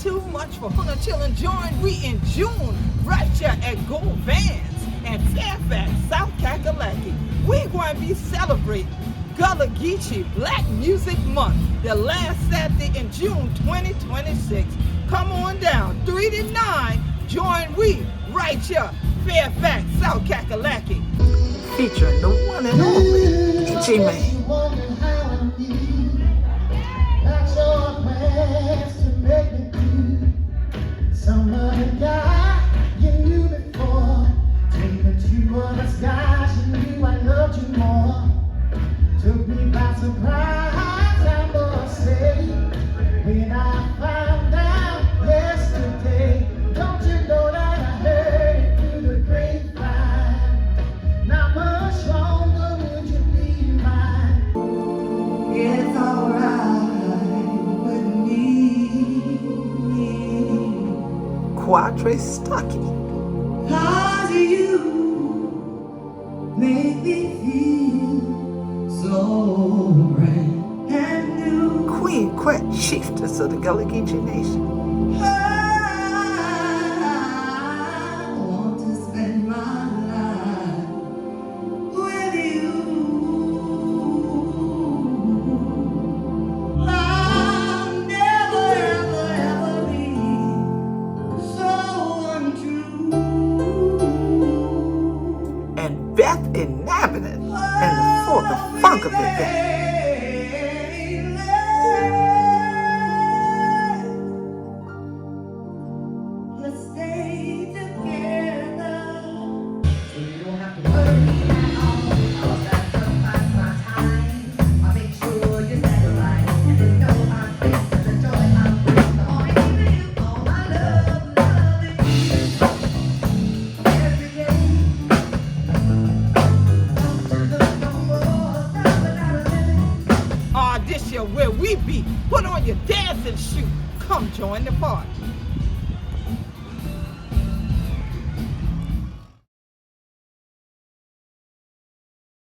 too much for hunnuh chillin'. Join we in June right here at Govan and Fairfax, South Kakalaki. We're going to be celebrating Gullah Geechee Black Music Month, the last Saturday in June 2026. Come on down, 3 to 9. Join we right here, Fairfax, South Kakalaki. Featuring the one and only Geechee Man. Some other guy you knew before, taking 2 other guys you knew I loved you more. Took me by surprise, I must say, when I found out yesterday. Don't you know that I heard it through the grapevine? Not much longer would you be mine. It's alright with me. Quadre Stucky. How do you make me feel so brand new? Queen Quet, chieftess of the Gullah Geechee Nation. I want to spend my life with you. I'll never, ever, ever be so untrue. And Beth inhabited and for the funk of it. Let's stay together, so you don't have to worry at all. I'll sacrifice my time. I'll make sure you're satisfied, and there's no hard things to the joy I'm bringing. I wanna give you all my love, loving you every day. Don't you look no more, stop without a limit. This year where we be, put on your dancing shoe. Come join the party.